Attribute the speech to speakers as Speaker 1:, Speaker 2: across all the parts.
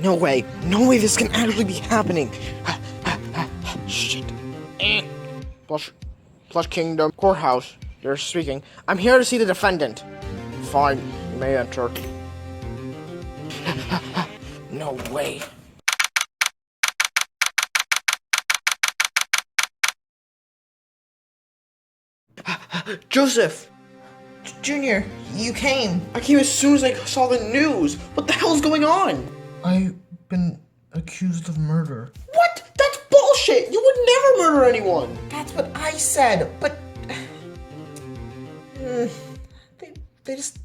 Speaker 1: No way. No way this can actually be happening. Shit. Plush Kingdom Courthouse. You're speaking. I'm here to see the defendant. Fine. You may enter. No way. Joseph! Junior, you came. I came as soon as I saw the news. What the hell's going on?
Speaker 2: I've been accused of murder.
Speaker 1: What? That's bullshit! You would never murder anyone!
Speaker 2: That's what I said, but...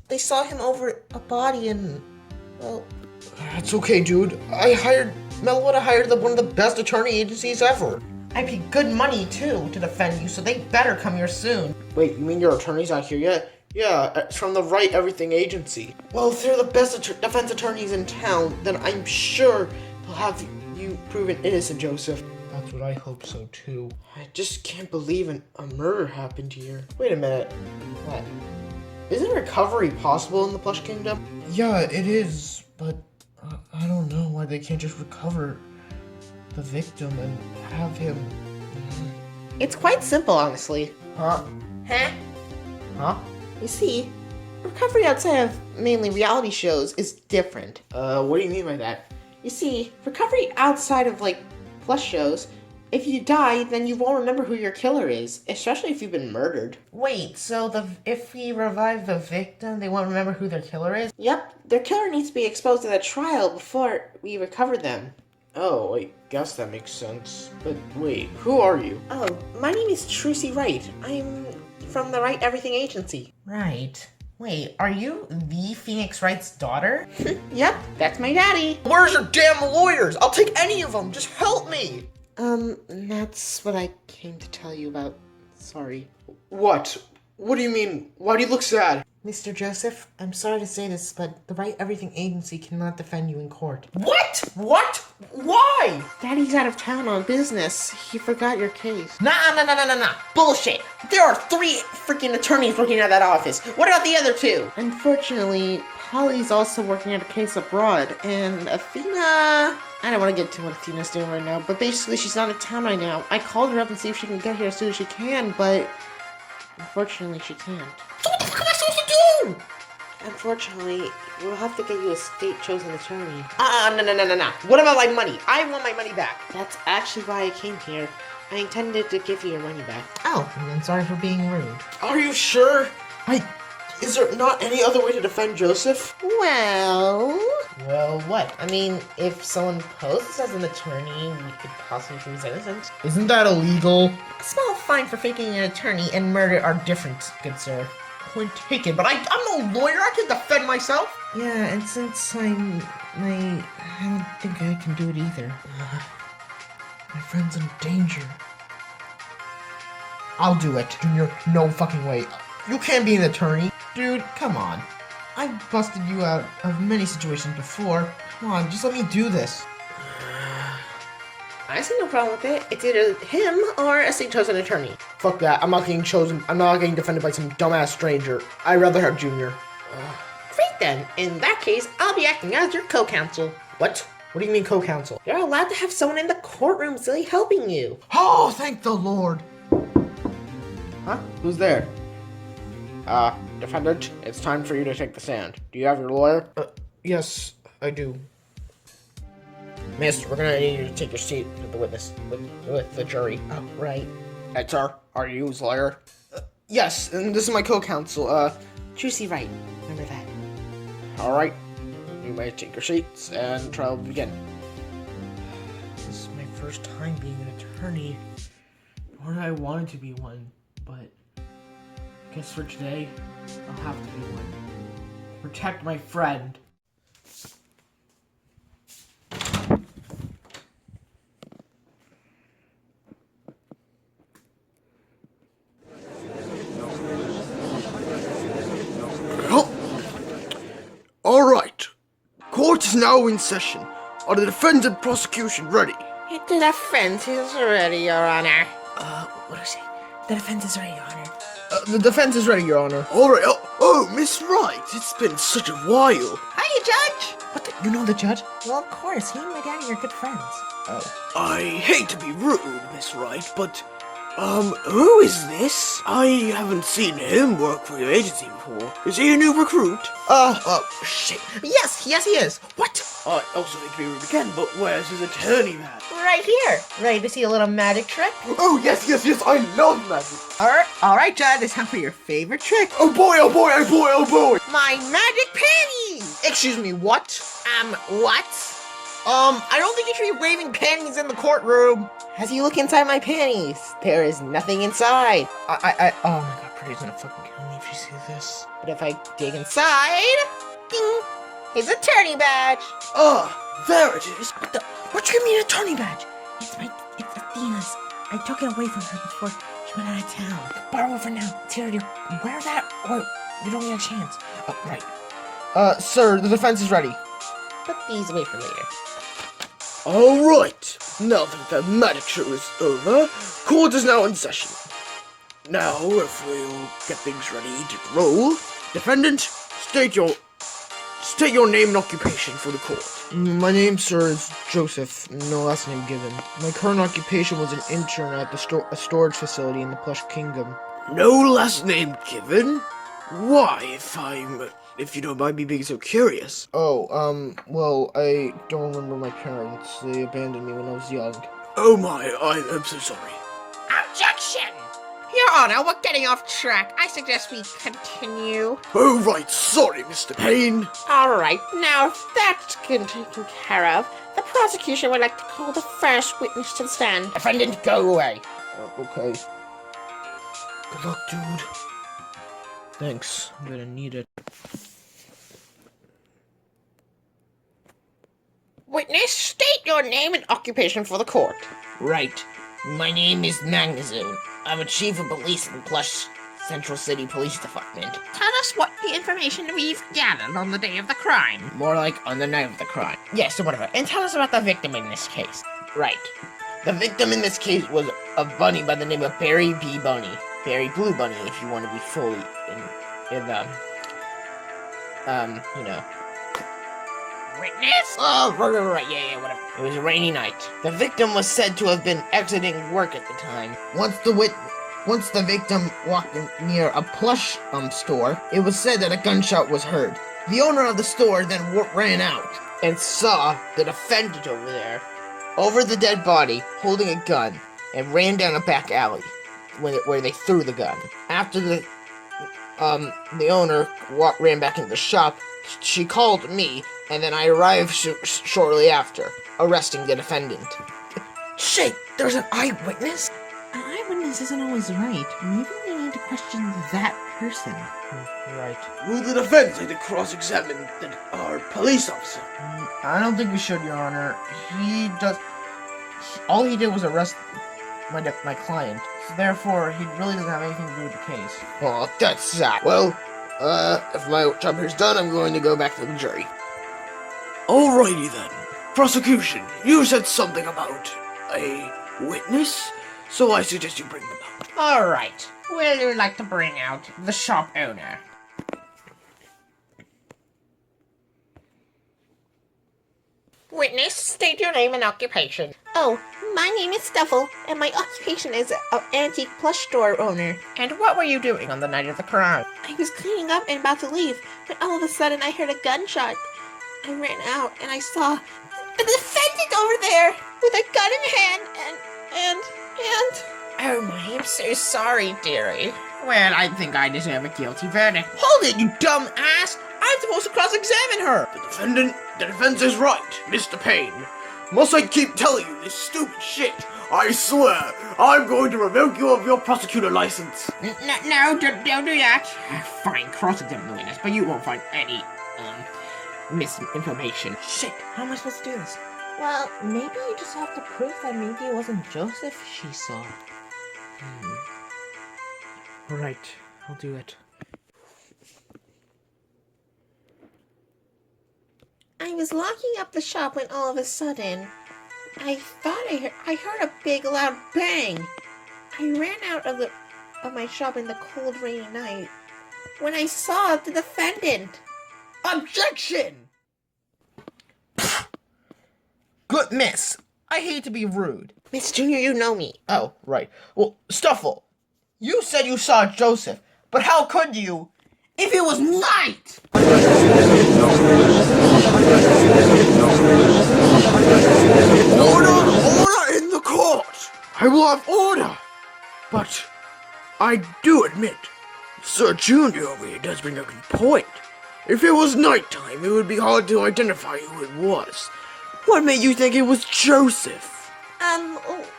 Speaker 2: They saw him over a body and... well...
Speaker 1: That's okay, dude. Melwood hired one of the best attorney agencies ever.
Speaker 2: I paid good money, too, to defend you, so they better come here soon.
Speaker 1: Wait, you mean your attorney's not here yet? Yeah, it's from the Right Everything Agency. Well, if they're the best defense attorneys in town, then I'm sure they'll have you proven innocent, Joseph.
Speaker 2: That's what I hope so, too.
Speaker 1: I just can't believe a murder happened here. Wait a minute. What? Isn't recovery possible in the Plush Kingdom?
Speaker 2: Yeah, it is, but I don't know why they can't just recover the victim and have him...
Speaker 3: It's quite simple, honestly.
Speaker 2: Huh? Huh?
Speaker 3: You see, recovery outside of mainly reality shows is different.
Speaker 1: What do you mean by that?
Speaker 3: You see, recovery outside of, plush shows, if you die, then you won't remember who your killer is, especially if you've been murdered.
Speaker 2: Wait, so if we revive the victim, they won't remember who their killer is?
Speaker 3: Yep, their killer needs to be exposed at a trial before we recover them.
Speaker 1: Oh, I guess that makes sense. But wait, who are you?
Speaker 3: Oh, my name is Trucy Wright. I'm from the Right Everything Agency.
Speaker 2: Right. Wait, are you the Phoenix Wright's daughter?
Speaker 3: Yep, that's my daddy.
Speaker 1: Where's your damn lawyers? I'll take any of them. Just help me.
Speaker 3: That's what I came to tell you about. Sorry.
Speaker 1: What? What do you mean? Why do you look sad?
Speaker 2: Mr. Joseph, I'm sorry to say this, but the Right Everything Agency cannot defend you in court.
Speaker 1: What? What? Why?
Speaker 3: Daddy's out of town on business. He forgot your case.
Speaker 2: Nah.
Speaker 3: Bullshit! There are 3 freaking attorneys working at that office. What about the other 2? Unfortunately, Polly's also working at a case abroad, and Athena... I don't want to get into what Athena's doing right now, but basically she's not in town right now. I called her up and see if she can get here as soon as she can, but... unfortunately she can't.
Speaker 1: So what the fuck am I supposed to do?
Speaker 3: Unfortunately, we'll have to get you a state-chosen attorney.
Speaker 1: No. What about my money? I want my money back.
Speaker 3: That's actually why I came here. I intended to give you your money back.
Speaker 2: Oh, and then sorry for being rude.
Speaker 1: Are you sure? Is there not any other way to defend Joseph?
Speaker 3: Well,
Speaker 2: what? I mean, if someone poses as an attorney, we could possibly prove he's innocent. Isn't that illegal? A small fine for faking an attorney and murder are different, good sir.
Speaker 1: Point taken, but I'm no lawyer. I can defend myself.
Speaker 2: Yeah, and since I don't think I can do it either. My friend's in danger. I'll do it, Junior. No fucking way. You can't be an attorney. Dude, come on. I've busted you out of many situations before. Come on, just let me do this.
Speaker 3: I see no problem with it. It's either him or a state-chosen attorney.
Speaker 1: Fuck that. I'm not getting chosen. I'm not getting defended by some dumbass stranger. I'd rather have Junior.
Speaker 3: Great then. In that case, I'll be acting as your co-counsel.
Speaker 1: What? What do you mean co-counsel?
Speaker 3: You're allowed to have someone in the courtroom silly helping you.
Speaker 2: Oh, thank the Lord.
Speaker 1: Huh? Who's there? Defendant, it's time for you to take the stand. Do you have your lawyer?
Speaker 2: Yes, I do.
Speaker 1: Miss, we're gonna need you to take your seat with the witness, with the jury.
Speaker 2: Oh, right.
Speaker 1: And sir, are you his lawyer? Yes, and this is my co-counsel,
Speaker 3: Trucy Wright. Remember that.
Speaker 1: Alright. You may take your seats, and trial will begin.
Speaker 2: This is my first time being an attorney. Nor did I wanted to be one, but I guess for today, I'll have to be one. To protect my friend.
Speaker 1: Alright. Court is now in session. Are the defense and prosecution ready?
Speaker 3: The defense is ready, Your Honor.
Speaker 2: What do I say? The defense is ready, Your Honor.
Speaker 1: The defense is ready, Your Honor. Alright, Oh, Miss Wright, it's been such a while.
Speaker 3: Hiya, Judge!
Speaker 2: What the, you know the judge?
Speaker 3: Well, of course, he and my daddy are good friends.
Speaker 2: Oh.
Speaker 1: I hate to be rude, Miss Wright, but, who is this? I haven't seen him work for your agency before. Is he a new recruit? Shit.
Speaker 3: Yes, he is.
Speaker 1: What? I also hate to be rude again, but where's his attorney man?
Speaker 3: Right here. Ready to see a little magic trick?
Speaker 1: Oh, yes, I love magic.
Speaker 3: Alright, Judge, it's time for your favorite trick.
Speaker 1: Oh boy, oh boy, oh boy, oh boy.
Speaker 3: My magic panties!
Speaker 1: Excuse me, what?
Speaker 3: What? I don't think you should be waving panties in the courtroom. As you look inside my panties, there is nothing inside.
Speaker 2: Oh my god, Pretty's gonna fucking kill me if she sees this.
Speaker 3: But if I dig inside, ding, his attorney badge.
Speaker 1: There it is.
Speaker 2: What do you mean attorney badge?
Speaker 3: It's Athena's. I took it away from her before she went out of town.
Speaker 2: Borrow it for now. It's here to wear that or we don't get a chance. Oh, right. Sir, the defense is ready.
Speaker 3: Put these away for later.
Speaker 1: Alright, now that the magic show is over, court is now in session. Now, if we'll get things ready to roll, defendant, state your name and occupation for the court.
Speaker 2: My name, sir, is Joseph. No last name given. My current occupation was an intern at a storage facility in the Plush Kingdom.
Speaker 1: No last name given? Why, if you don't mind me being so curious?
Speaker 2: Well, I don't remember my parents. They abandoned me when I was young.
Speaker 1: Oh my, I'm so sorry.
Speaker 3: Objection! Your Honor, we're getting off track. I suggest we continue.
Speaker 1: Oh right, sorry, Mr. Payne.
Speaker 3: Alright, now if that's been taken care of, the prosecution would like to call the first witness to the stand. Defendant, go away.
Speaker 2: Okay. Good luck, dude. Thanks. I'm gonna need it.
Speaker 3: Witness, state your name and occupation for the court.
Speaker 4: Right. My name is Magnazoon. I'm a chief of police in the Plush Central City Police Department.
Speaker 3: Tell us what the information we've gathered on the day of the crime.
Speaker 4: More like on the night of the crime.
Speaker 3: Yes, or whatever. And tell us about the victim in this case.
Speaker 4: Right. The victim in this case was a bunny by the name of Barry B. Bunny. Barry Blue Bunny, if you want to be fully you know.
Speaker 3: Witness?
Speaker 4: Oh, right, yeah, whatever. It was a rainy night. The victim was said to have been exiting work at the time. Once the victim walked near a plush store, it was said that a gunshot was heard. The owner of the store then ran out and saw the defendant over the dead body, holding a gun, and ran down a back alley where they threw the gun. After the owner ran back into the shop, she called me, and then I arrived shortly after, arresting the defendant.
Speaker 2: Shit! There's an eyewitness? An eyewitness isn't always right. Maybe we need to question that person.
Speaker 1: Right. Will the defense like to cross-examine our police officer?
Speaker 2: I don't think we should, Your Honor. All he did was arrest my client. So therefore, he really doesn't have anything to do with the case.
Speaker 4: Oh, that's sad. Well, if my job here's done, I'm going to go back to the jury.
Speaker 1: Alrighty then. Prosecution, you said something about a witness, so I suggest you bring them out.
Speaker 3: Alright. Will you like to bring out the shop owner? Witness, state your name and occupation.
Speaker 5: Oh, my name is Stuffle, and my occupation is an antique plush store owner.
Speaker 3: And what were you doing on the night of the crime?
Speaker 5: I was cleaning up and about to leave, when all of a sudden I heard a gunshot. I ran out and I saw the defendant over there with a gun in hand and...
Speaker 3: Oh my, I'm so sorry, dearie. Well, I think I deserve a guilty verdict.
Speaker 2: Hold it, you dumb ass! I'm supposed to cross-examine her!
Speaker 1: The defense is right, Mr. Payne. Must I keep telling you this stupid shit? I swear, I'm going to revoke you of your prosecutor license.
Speaker 3: No, don't do that. Fine, cross-examine the witness, but you won't find any, misinformation.
Speaker 2: Shit, how am I supposed to do this?
Speaker 5: well, maybe you just have to prove that maybe it wasn't Joseph she saw.
Speaker 2: Alright, I'll do it.
Speaker 5: I was locking up the shop when all of a sudden, I thought I heard a big loud bang. I ran out of my shop in the cold rainy night, when I saw the defendant.
Speaker 1: Objection!
Speaker 4: Good miss. I hate to be rude.
Speaker 5: Miss Junior, you know me.
Speaker 4: Oh, right. Well, Stuffle, you said you saw Joseph, but how could you if it was night?
Speaker 1: Order in the court! I will have order! But I do admit, Sir Junior over here does bring a good point. If it was nighttime, it would be hard to identify who it was. What made you think it was Joseph?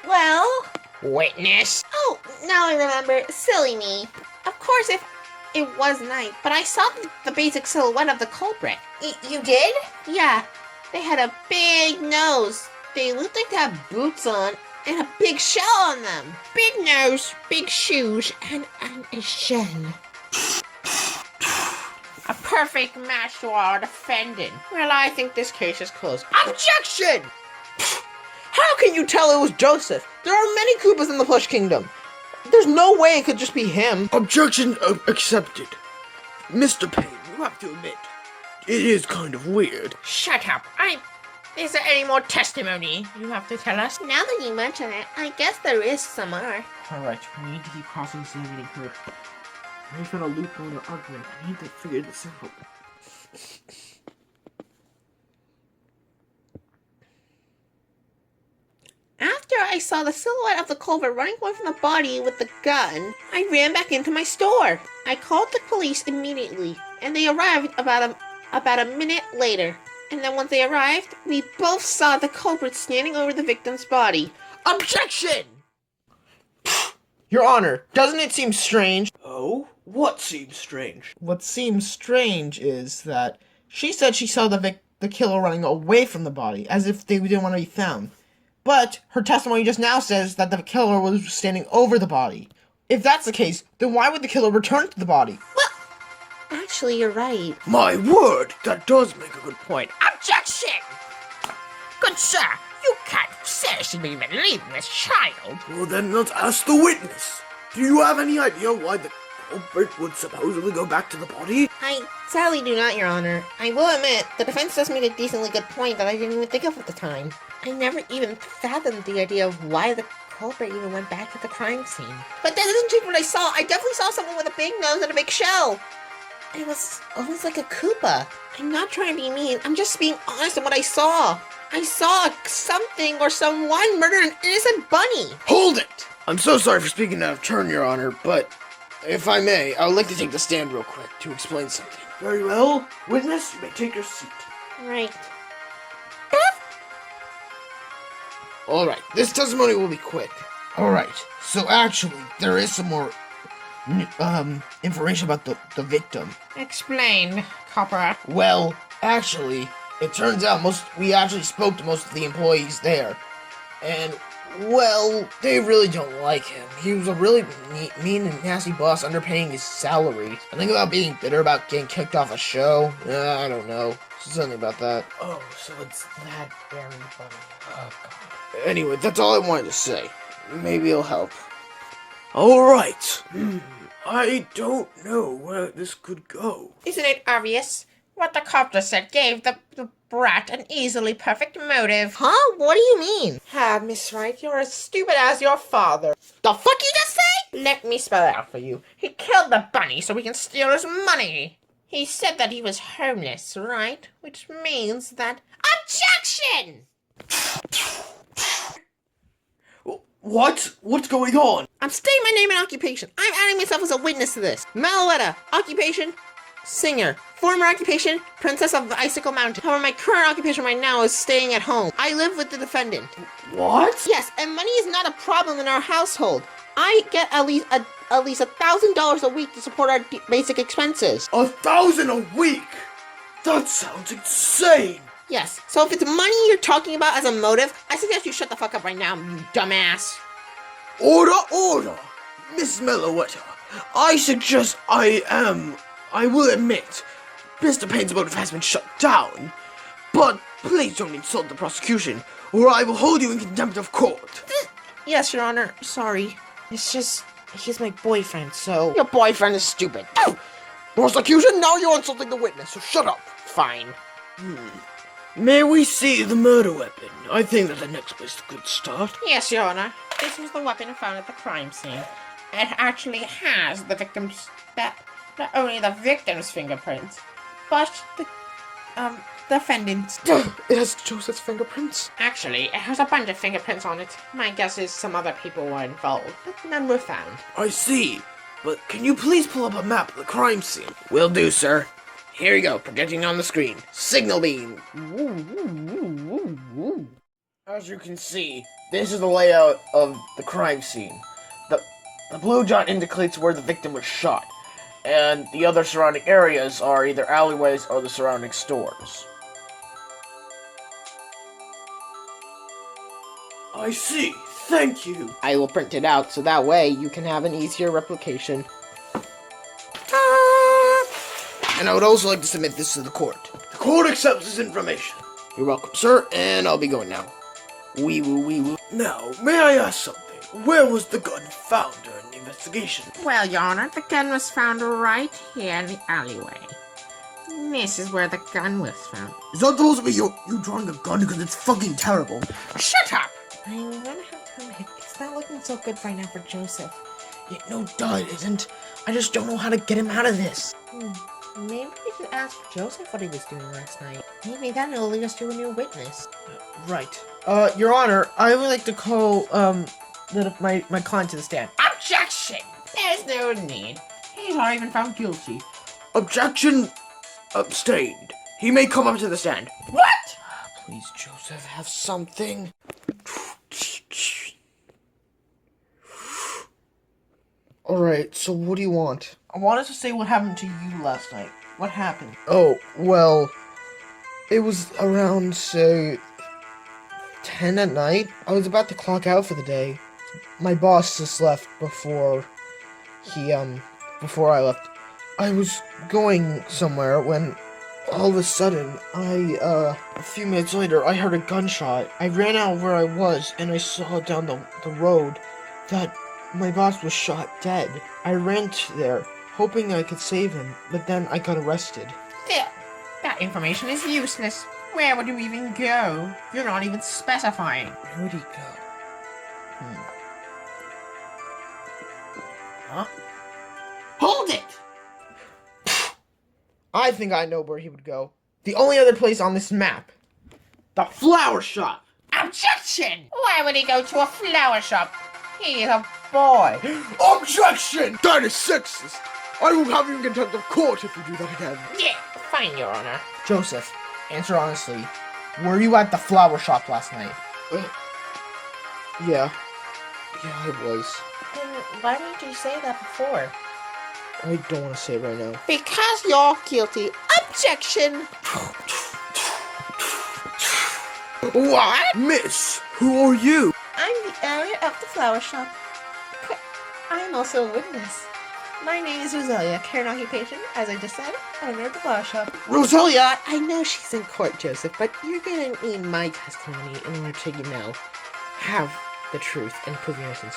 Speaker 5: Well...
Speaker 4: Witness.
Speaker 5: Oh, now I remember. Silly me. Of course, if it was night, but I saw the basic silhouette of the culprit.
Speaker 3: You did?
Speaker 5: Yeah, they had a big nose. They looked like they had boots on and a big shell on them. Big nose, big shoes, and a shell. A perfect match to our defendant. Well, I think this case is closed.
Speaker 4: Objection! How can you tell it was Joseph? There are many Koopas in the Plush Kingdom. There's no way it could just be him.
Speaker 1: Objection accepted. Mr. Payne, you have to admit, it is kind of weird.
Speaker 5: Shut up. Is there any more testimony you have to tell us? Now that you mention it, I guess there is some more.
Speaker 2: Alright, we need to keep cross-examining her. I found a loophole in her argument. I need to figure this out.
Speaker 5: After I saw the silhouette of the culprit running away from the body with the gun, I ran back into my store. I called the police immediately, and they arrived about a minute later. And then once they arrived, we both saw the culprit standing over the victim's body.
Speaker 4: Objection! Your Honor, doesn't it seem strange?
Speaker 1: Oh? What seems strange?
Speaker 4: What seems strange is that she said she saw the killer running away from the body, as if they didn't want to be found. But her testimony just now says that the killer was standing over the body. If that's the case, then why would the killer return to the body?
Speaker 5: Well, actually, you're right.
Speaker 1: My word, that does make a good point.
Speaker 6: Objection! Good sir, you can't seriously be believing this child.
Speaker 1: Well then, let's ask the witness. Do you have any idea why the culprit would supposedly go back to the body?
Speaker 5: I sadly do not, Your Honor. I will admit, the defense does make a decently good point that I didn't even think of at the time. I never even fathomed the idea of why the culprit even went back to the crime scene. But that doesn't change what I saw. I definitely saw someone with a big nose and a big shell. It was almost like a Koopa. I'm not trying to be mean. I'm just being honest in what I saw. I saw something or someone murder an innocent bunny.
Speaker 1: Hold it! I'm so sorry for speaking out of turn, Your Honor, but if I may, I would like to take the stand real quick to explain something. Very well. Witness, you may take your seat.
Speaker 5: Right.
Speaker 1: Alright, this testimony will be quick.
Speaker 4: Alright, so actually, there is some more information about the victim.
Speaker 6: Explain, copper.
Speaker 4: Well, actually, it turns out we actually spoke to most of the employees there. And, well, they really don't like him. He was a really mean and nasty boss, underpaying his salary. I think about being bitter about getting kicked off a show. I don't know. Something about that.
Speaker 2: Oh, so it's that very funny. Oh, God.
Speaker 1: Anyway, that's all I wanted to say. Maybe it'll help. Alright. I don't know where this could go.
Speaker 6: Isn't it obvious? What the copter said gave the brat an easily perfect motive.
Speaker 5: Huh? What do you mean?
Speaker 6: Ah, Miss Wright, you're as stupid as your father.
Speaker 5: The fuck you just say?
Speaker 6: Let me spell it out for you. He killed the bunny so we can steal his money. He said that he was homeless, right? Which means that... Objection!
Speaker 1: What? What's going on?
Speaker 5: I'm stating my name and occupation. I'm adding myself as a witness to this. Maletta, occupation, singer. Former occupation, princess of the Icicle Mountain. However, my current occupation right now is staying at home. I live with the defendant.
Speaker 1: What?
Speaker 5: Yes, and money is not a problem in our household. I get at least $1,000 a week to support our basic expenses.
Speaker 1: 1,000 a week? That sounds insane.
Speaker 5: Yes, so if it's money you're talking about as a motive, I suggest you shut the fuck up right now, you dumbass.
Speaker 1: Order! Miss Meloetta, I suggest I will admit, Mr. Payne's motive has been shut down, but please don't insult the prosecution, or I will hold you in contempt of court.
Speaker 5: Yes, Your Honor, sorry.
Speaker 6: It's just, he's my boyfriend, so...
Speaker 5: Your boyfriend is stupid.
Speaker 1: Prosecution, now you're insulting the witness, so shut up.
Speaker 6: Fine.
Speaker 1: May we see the murder weapon? I think that the next place is a good start.
Speaker 6: Yes, Your Honor. This was the weapon found at the crime scene. It actually has the victim's, not only the victim's fingerprints, but the defendant's.
Speaker 1: It has Joseph's fingerprints?
Speaker 6: Actually, it has a bunch of fingerprints on it. My guess is some other people were involved, but none were found.
Speaker 1: I see. But can you please pull up a map of the crime scene? Will do, sir. Here you go, projecting on the screen. Signal beam. As you can see, this is the layout of the crime scene. The blue dot indicates where the victim was shot, and the other surrounding areas are either alleyways or the surrounding stores. I see. Thank you.
Speaker 6: I will print it out so that way you can have an easier replication.
Speaker 1: And I would also like to submit this to the court. The court accepts this information. You're welcome, sir, and I'll be going now. Wee woo, wee woo. Now, may I ask something? Where was the gun found during the investigation?
Speaker 6: Well, Your Honor, the gun was found right here in the alleyway. This is where the gun was found.
Speaker 1: Is that supposed to be you drawing a gun because it's fucking terrible?
Speaker 6: Shut up!
Speaker 5: I'm gonna have to admit, it's not looking so good right now for Joseph.
Speaker 2: No, duh, it isn't. I just don't know how to get him out of this.
Speaker 5: Maybe we should ask Joseph what he was doing last night. Maybe that'll lead us to a new witness.
Speaker 2: Right. Your Honor, I would like to call, my client to the stand.
Speaker 6: Objection! There's no need. He's not even found guilty.
Speaker 1: Objection abstained. He may come up to the stand.
Speaker 6: What?
Speaker 1: Please, Joseph, have something. Alright, so what do you want?
Speaker 2: I wanted to say what happened to you last night. What happened?
Speaker 1: Oh, well, it was around, say, 10 at night. I was about to clock out for the day. My boss just left before I left. I was going somewhere when all of a sudden, a few minutes later, I heard a gunshot. I ran out where I was, and I saw down the road that my boss was shot dead. I ran there, hoping I could save him, but then I got arrested.
Speaker 6: That information is useless. Where would you even go? You're not even specifying.
Speaker 1: Where would he go?
Speaker 6: Huh? Hold it!
Speaker 2: I think I know where he would go. The only other place on this map. The flower shop!
Speaker 6: Objection! Why would he go to a flower shop? He's a boy.
Speaker 1: Objection! That is sexist! I will have you in contempt of court if you do that again.
Speaker 6: Yeah, fine, Your Honor.
Speaker 2: Joseph, answer honestly. Were you at the flower shop last night?
Speaker 1: Yeah. Yeah, I was.
Speaker 5: Then why didn't you say that before?
Speaker 1: I don't want to say it right now.
Speaker 6: Because you're guilty. Objection!
Speaker 1: What? Miss, who are you?
Speaker 5: I'm the owner of the flower shop. I'm also a witness. My name is Roselia, current occupation, as I just said, owner of the flower shop.
Speaker 1: Roselia!
Speaker 5: I know she's in court, Joseph, but you're gonna need my testimony in order to, have the truth and prove your innocence.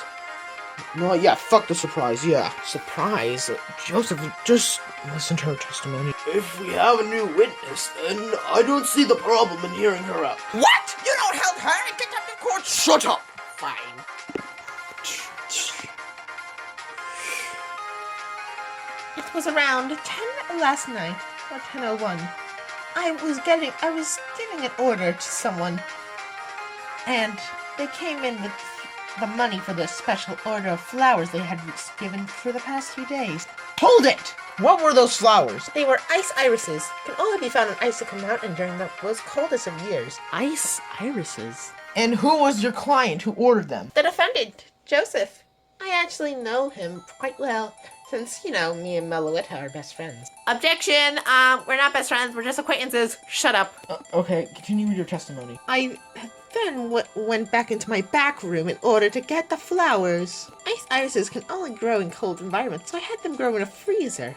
Speaker 1: No, yeah, fuck the surprise, yeah.
Speaker 2: Surprise? Joseph, just listen to her testimony.
Speaker 1: If we have a new witness, then I don't see the problem in hearing her out.
Speaker 6: What? You don't held her in contempt of court?
Speaker 1: Shut up!
Speaker 6: Fine.
Speaker 5: It was around 10 last night, or 10:01. I was giving an order to someone, and they came in with the money for the special order of flowers they had given for the past few days.
Speaker 2: Hold it! What were those flowers?
Speaker 5: They were ice irises. Can only be found on Icicle Mountain during the most coldest of years.
Speaker 3: Ice irises?
Speaker 2: And who was your client who ordered them?
Speaker 5: The defendant, Joseph. I actually know him quite well, since, me and Meloetta are best friends. Objection! We're not best friends, we're just acquaintances. Shut up.
Speaker 2: Okay, continue with your testimony.
Speaker 5: I then went back into my back room in order to get the flowers. Ice irises can only grow in cold environments, so I had them grow in a freezer.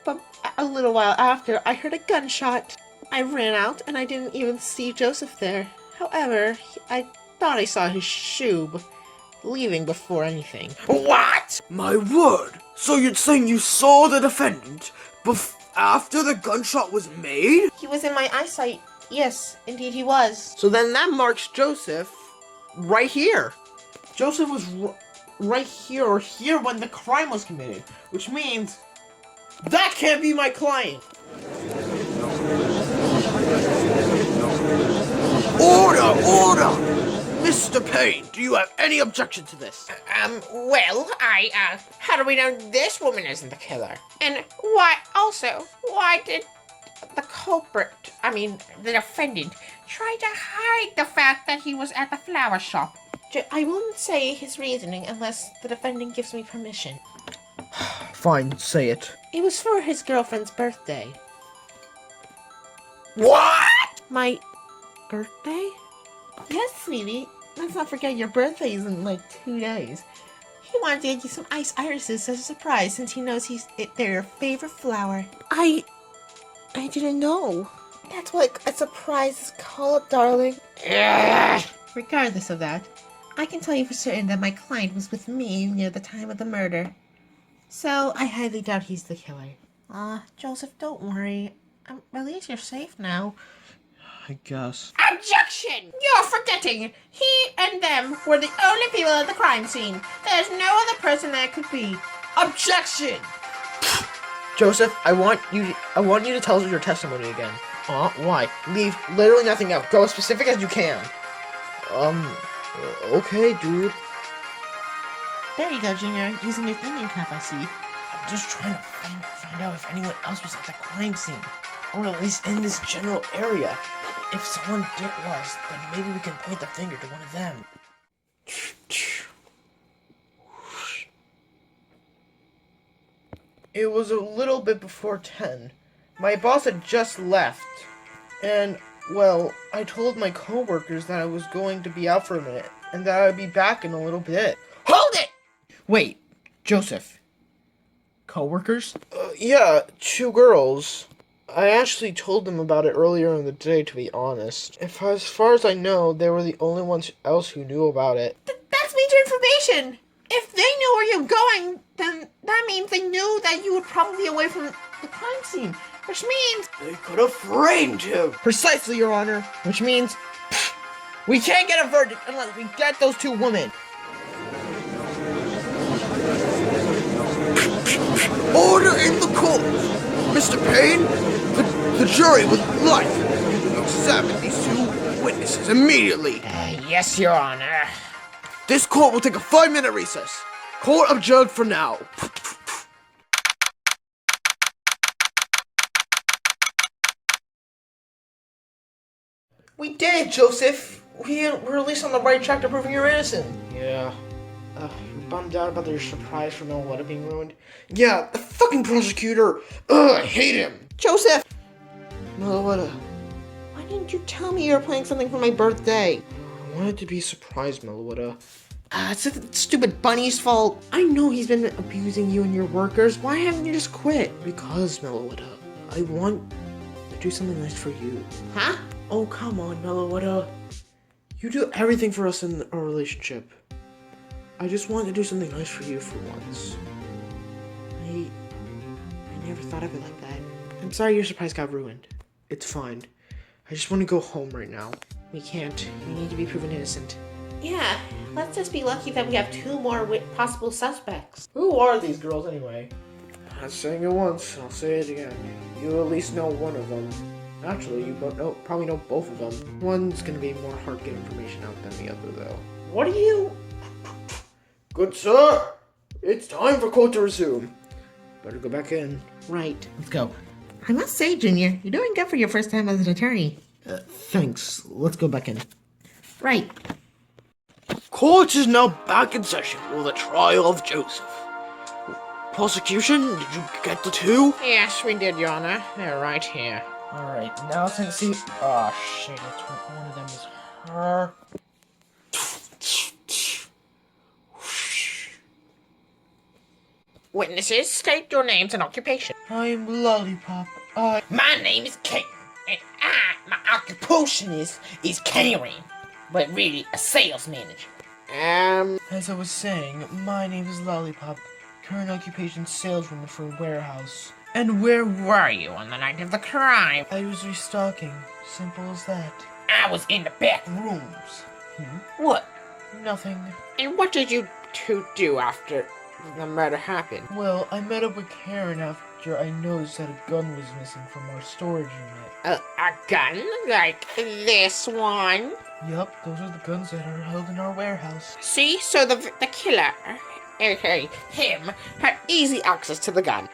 Speaker 5: But a little while after, I heard a gunshot. I ran out, and I didn't even see Joseph there. However, I thought I saw his shoe
Speaker 4: leaving before anything.
Speaker 1: What? My word! So you're saying you saw the defendant after the gunshot was made?
Speaker 5: He was in my eyesight. Yes, indeed he was.
Speaker 2: So then that marks Joseph right here. Joseph was right here or here when the crime was committed, which means that can't be my client.
Speaker 1: Order! Mr. Payne, do you have any objection to this?
Speaker 6: Well, how do we know this woman isn't the killer? And why did the culprit, the defendant, try to hide the fact that he was at the flower shop?
Speaker 5: I won't say his reasoning unless the defendant gives me permission.
Speaker 2: Fine, say it.
Speaker 5: It was for his girlfriend's birthday.
Speaker 1: What?
Speaker 5: My birthday? Yes, sweetie. Let's not forget your birthday is in like 2 days. He wanted to get you some ice irises as a surprise since he knows they're your favorite flower. I didn't know. That's what a surprise is called, darling. Regardless of that, I can tell you for certain that my client was with me near the time of the murder. So I highly doubt he's the killer. Joseph, don't worry. At least you're safe now.
Speaker 2: I guess.
Speaker 6: Objection! You're forgetting. He and them were the only people at the crime scene. There's no other person that could be.
Speaker 2: Objection! Joseph, I want you to tell us your testimony again. Why? Leave literally nothing out. Go as specific as you can. Okay, dude.
Speaker 5: There you go, Junior. Using your thinking cap, I see.
Speaker 2: I'm just trying to find out if anyone else was at the crime scene. Or at least in this general area. If someone was, then maybe we can point the finger to one of them. It was a little bit before 10. My boss had just left. And, well, I told my coworkers that I was going to be out for a minute. And that I'd be back in a little bit.
Speaker 6: Hold it!
Speaker 2: Wait, Joseph. Coworkers? Yeah, 2 girls. I actually told them about it earlier in the day, to be honest. As far as I know, they were the only ones else who knew about it.
Speaker 6: That's major information! If they knew where you're going, then that means they knew that you were probably away from the crime scene. Which means...
Speaker 1: They could have framed him.
Speaker 2: Precisely, Your Honor. Which means... we can't get a verdict unless we get those 2 women.
Speaker 1: Order in the court! Mr. Payne, the jury would like to examine these 2 witnesses immediately.
Speaker 6: Yes, Your Honor.
Speaker 1: This court will take a 5-minute recess. Court adjourned for now.
Speaker 2: We did it, Joseph. We're at least on the right track to proving you're innocent. Yeah. You bummed out about your surprise for Melwood being ruined? Yeah, the fucking prosecutor. I hate him.
Speaker 5: Joseph!
Speaker 2: Melwood.
Speaker 5: Why didn't you tell me you were planning something for my birthday?
Speaker 2: I wanted to be surprised, Melwood.
Speaker 5: It's that stupid bunny's fault. I know he's been abusing you and your workers. Why haven't you just quit?
Speaker 2: Because, Melwood, I want to do something nice for you.
Speaker 5: Huh?
Speaker 2: Oh, come on, Melwood. You do everything for us in our relationship. I just wanted to do something nice for you for once.
Speaker 5: I never thought of it like that. I'm sorry your surprise got ruined.
Speaker 2: It's fine. I just want to go home right now.
Speaker 5: We can't. We need to be proven innocent. Yeah, let's just be lucky that we have 2 more possible suspects.
Speaker 2: Who are these girls anyway? I'm saying it once, I'll say it again. You at least know one of them. Actually, you probably know both of them. One's gonna be more hard to get information out than the other, though.
Speaker 5: What are you?
Speaker 1: Good sir, it's time for court to resume.
Speaker 2: Better go back in.
Speaker 5: Right.
Speaker 2: Let's go.
Speaker 5: I must say, Junior, you're doing good for your first time as an attorney.
Speaker 2: Thanks. Let's go back in.
Speaker 5: Right.
Speaker 1: Court is now back in session with the trial of Joseph. Prosecution, did you get the 2?
Speaker 6: Yes, we did, Your Honor. They're right here.
Speaker 2: Alright, now since see. Oh shit, one of them is her.
Speaker 6: Witnesses, state your names and occupation.
Speaker 2: I'm Lollipop.
Speaker 6: My name is Kate, and my occupation is catering, but really a sales manager.
Speaker 2: As I was saying, my name is Lollipop, current occupation saleswoman for a warehouse.
Speaker 6: And where were you on the night of the crime?
Speaker 2: I was restocking, simple as that.
Speaker 6: I was in the back rooms. What?
Speaker 2: Nothing.
Speaker 6: And what did you two do after the murder happened?
Speaker 2: Well, I met up with Karen after I noticed that a gun was missing from our storage unit.
Speaker 6: A gun? Like this one?
Speaker 2: Yup, those are the guns that are held in our warehouse.
Speaker 6: See? So the killer, aka him, had easy access to the gun.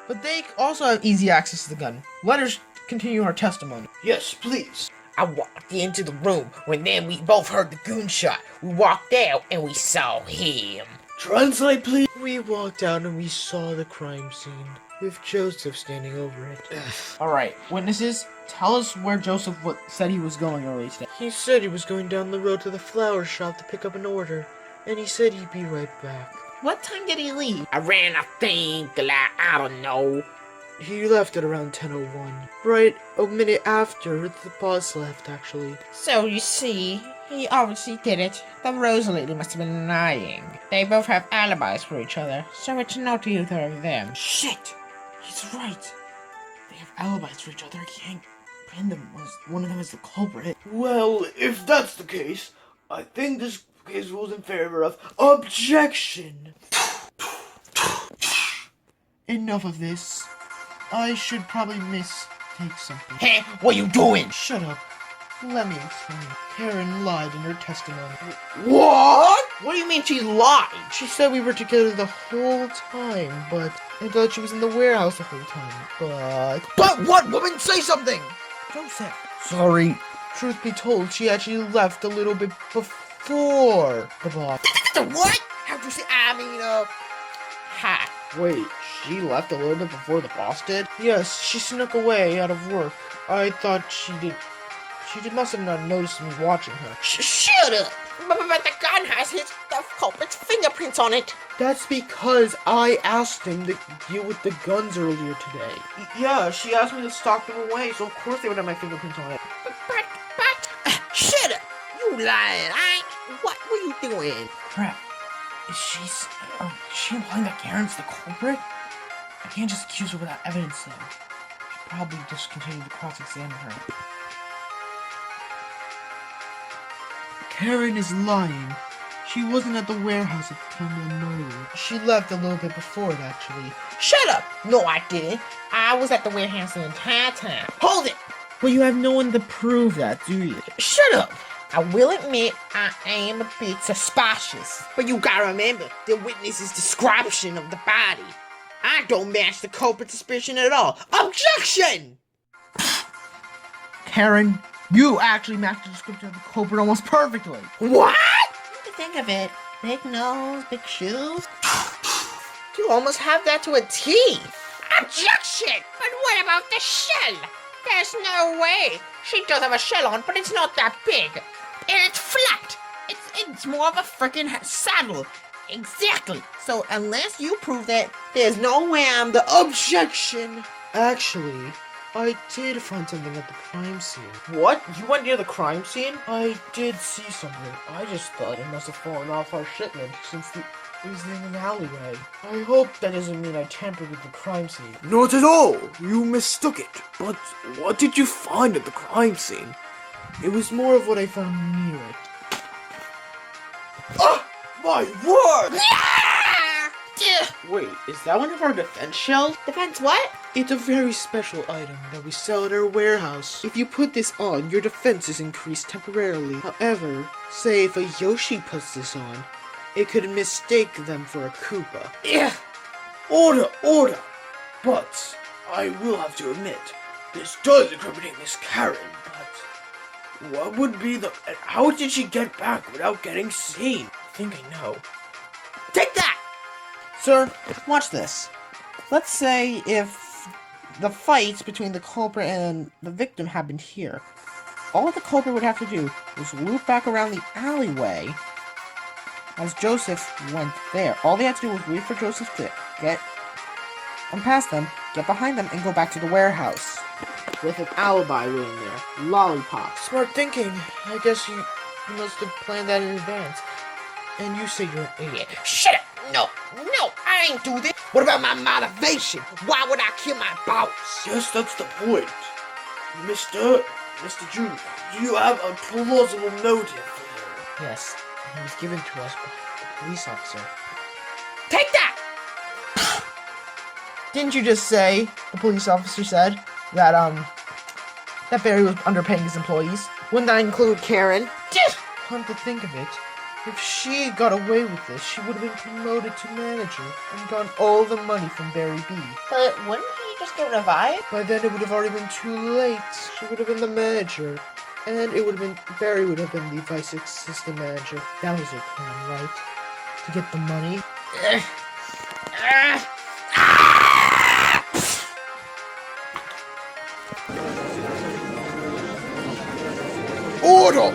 Speaker 4: But they also have easy access to the gun. Let us continue our testimony.
Speaker 1: Yes, please.
Speaker 6: I walked into the room when then we both heard the gunshot. We walked out and we saw him.
Speaker 1: Translate, please.
Speaker 2: We walked out and we saw the crime scene, with Joseph standing over it.
Speaker 4: Alright, witnesses, tell us where Joseph said he was going earlier today.
Speaker 2: He said he was going down the road to the flower shop to pick up an order, and he said he'd be right back.
Speaker 4: What time did he leave?
Speaker 6: I ran, I think, like, I don't know.
Speaker 2: He left at around 10:01. Right a minute after the boss left, actually.
Speaker 6: So you see, he obviously did it. The Rose lady must have been lying. They both have alibis for each other, so it's not either of them.
Speaker 2: Shit! He's right. They have alibis for each other. I can't pin them as one of them is the culprit.
Speaker 1: Well, if that's the case, I think this case rules in favor of objection.
Speaker 2: Enough of this. I should probably mistake something.
Speaker 6: Hey, what you doing?
Speaker 2: Shut up. Let me explain. Karen lied in her testimony.
Speaker 1: What?
Speaker 6: What do you mean she lied?
Speaker 2: She said we were together the whole time, but I thought she was in the warehouse the whole time.
Speaker 4: But what, woman? Say something!
Speaker 2: Joseph.
Speaker 4: Sorry.
Speaker 2: Truth be told, she actually left a little bit before the boss.
Speaker 6: What? How'd you say? Ha.
Speaker 4: Wait, she left a little bit before the boss did?
Speaker 2: Yes, she snuck away out of work. I thought she did. Must have not noticed me watching her.
Speaker 6: Shut up! But the gun has the culprit's fingerprints on it.
Speaker 2: That's because I asked him to deal with the guns earlier today.
Speaker 4: Yeah, she asked me to stock them away, so of course they would have my fingerprints on it.
Speaker 6: But, shut up! You lying, what were you doing?
Speaker 2: Crap. Is she implying that Karen's the culprit? I can't just accuse her without evidence, though. I should probably just continue to cross-examine her. Karen is lying. She wasn't at the warehouse at the time of the murder. She left a little bit before it, actually.
Speaker 6: Shut up! No, I didn't. I was at the warehouse the entire time. Hold it!
Speaker 2: Well, you have no one to prove that, do you?
Speaker 6: Shut up! I will admit I am a bit suspicious. But you gotta remember, the witness's description of the body. I don't match the culprit's suspicion at all. Objection!
Speaker 4: Karen, you actually matched the description of the culprit almost perfectly.
Speaker 6: What?
Speaker 5: Come to think of it, big nose, big shoes.
Speaker 6: You almost have that to a T. Objection! But what about the shell? There's no way. She does have a shell on, but it's not that big. And it's flat. It's more of a freaking saddle. Exactly. So unless you prove that, there's no way I'm the objection.
Speaker 2: Actually, I did find something at the crime scene.
Speaker 4: What? You went near the crime scene?
Speaker 2: I did see something. I just thought it must have fallen off our shipment since it was in an alleyway. I hope that doesn't mean I tampered with the crime scene.
Speaker 1: Not at all. You mistook it. But what did you find at the crime scene?
Speaker 2: It was more of what I found near it.
Speaker 1: Ah! My word!
Speaker 4: Wait, is that one of our defense shells?
Speaker 5: Defense what?
Speaker 2: It's a very special item that we sell at our warehouse. If you put this on, your defense is increased temporarily. However, say if a Yoshi puts this on, it could mistake them for a Koopa.
Speaker 1: Yeah. Order. But I will have to admit, this does incriminate Miss Karen, but what would be the... How did she get back without getting seen?
Speaker 2: I think I know.
Speaker 6: Take that!
Speaker 4: Sir, watch this. Let's say if the fight between the culprit and the victim happened here. All the culprit would have to do was loop back around the alleyway as Joseph went there. All they had to do was wait for Joseph to get past them, get behind them, and go back to the warehouse. With an alibi waiting there. Lollipop.
Speaker 2: Smart thinking. I guess you must have planned that in advance. And you say you're an idiot.
Speaker 4: Shut up! No, I ain't do this. What about my motivation? Why would I kill my boss?
Speaker 1: Yes, that's the point. Mr. Junior, do you have a plausible motive for
Speaker 2: Yes, and it was given to us by the police officer.
Speaker 4: Take that! Didn't you just say, the police officer said, that, that Barry was underpaying his employees? Wouldn't that include Karen?
Speaker 2: Come to think of it, if she got away with this, she would have been promoted to manager and gotten all the money from Barry B.
Speaker 5: But wouldn't he just get revived?
Speaker 2: By then, it would have already been too late. She would have been the manager, and it would have been Barry would have been the vice assistant manager. That was her plan, right? To get the money.
Speaker 1: Order!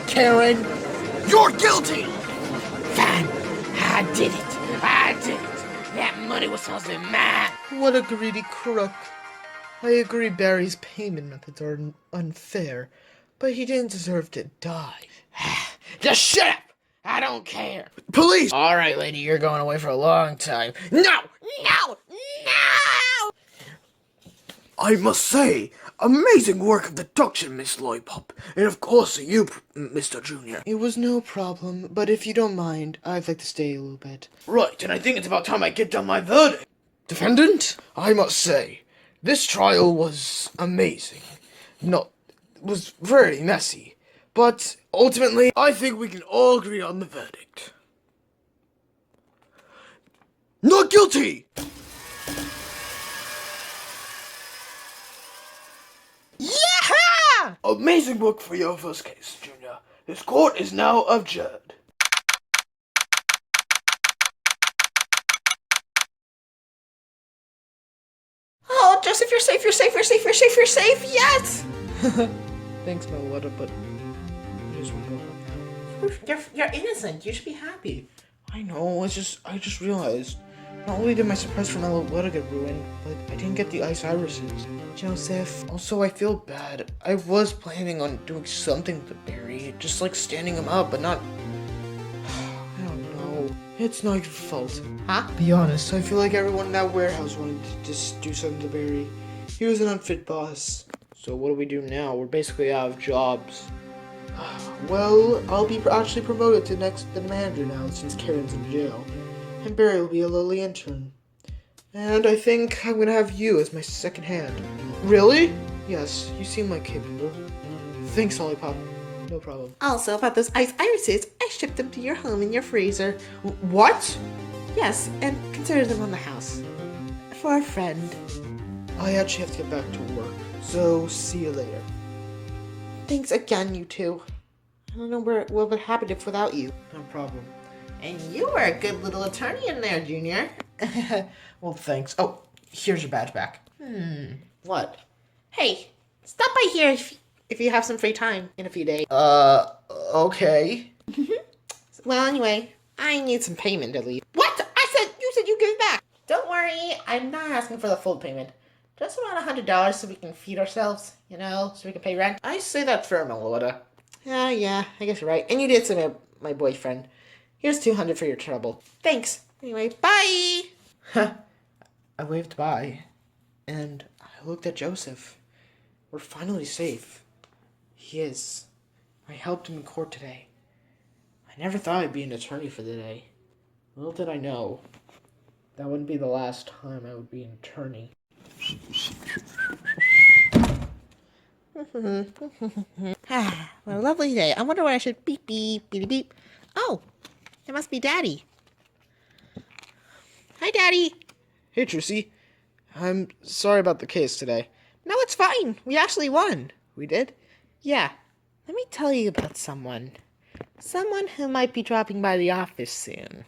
Speaker 4: Karen,
Speaker 1: You're guilty!
Speaker 4: fine. I did it. That money was supposed to be mine.
Speaker 2: What a greedy crook. I agree Barry's payment methods are unfair, but he didn't deserve to die.
Speaker 4: Just shut up. I don't care.
Speaker 1: Police!
Speaker 4: All right, lady, you're going away for a long time. No!
Speaker 1: I must say, amazing work of deduction, Miss Lollipop. And of course you, Mr. Junior.
Speaker 2: It was no problem, but if you don't mind, I'd like to stay a little bit.
Speaker 1: Right, and I think it's about time I get down my verdict. Defendant, I must say, this trial was amazing. Was very messy. But ultimately, I think we can all agree on the verdict. Not guilty!
Speaker 4: Yeah!
Speaker 1: Amazing work for your first case, Junior. This court is now adjourned.
Speaker 3: Oh, Joseph, you're safe, yes!
Speaker 2: Thanks, Meletta, but I just want to go home now.
Speaker 3: You're innocent, you should be happy.
Speaker 2: I know, I just realized. Not only did my surprise for Meletta get ruined, but I didn't get the ice irises. Joseph, also I feel bad. I was planning on doing something to Barry, just like standing him up, but not... I don't know. It's not your fault.
Speaker 3: Huh?
Speaker 2: Be honest, I feel like everyone in that warehouse wanted to just do something to Barry. He was an unfit boss. So what do we do now? We're basically out of jobs. Well, I'll be actually promoted to the manager now since Karen's in jail. And Barry will be a lowly intern. And I think I'm gonna have you as my second hand.
Speaker 1: Really?
Speaker 2: Yes, you seem like capable. Thanks, Lollipop. No problem.
Speaker 3: Also, about those ice irises, I shipped them to your home in your freezer.
Speaker 1: What?
Speaker 3: Yes, and consider them on the house. For a friend.
Speaker 2: I actually have to get back to work, so see you later.
Speaker 3: Thanks again, you two. I don't know what would happen if without you.
Speaker 2: No problem.
Speaker 3: And you were a good little attorney in there, Junior.
Speaker 2: Well, thanks. Oh, here's your badge back.
Speaker 3: What? Hey, stop by here if you have some free time in a few days.
Speaker 2: Okay.
Speaker 3: Well, anyway, I need some payment at least. What? You said you give it back. Don't worry, I'm not asking for the full payment. Just around $100 so we can feed ourselves, so we can pay rent.
Speaker 2: I say that fair, Melota.
Speaker 3: Yeah, I guess you're right. And you did say my boyfriend. Here's $200 for your trouble. Thanks. Anyway, bye!
Speaker 2: I waved bye, and I looked at Joseph. We're finally safe. He is. I helped him in court today. I never thought I'd be an attorney for the day. Little did I know, that wouldn't be the last time I would be an attorney.
Speaker 3: What a lovely day. I wonder what I should beep, beep. Oh, it must be Daddy. Hi, Daddy.
Speaker 2: Hey, Trucy. I'm sorry about the case today.
Speaker 3: No, it's fine. We actually won.
Speaker 2: We did?
Speaker 3: Yeah. Let me tell you about someone. Someone who might be dropping by the office soon.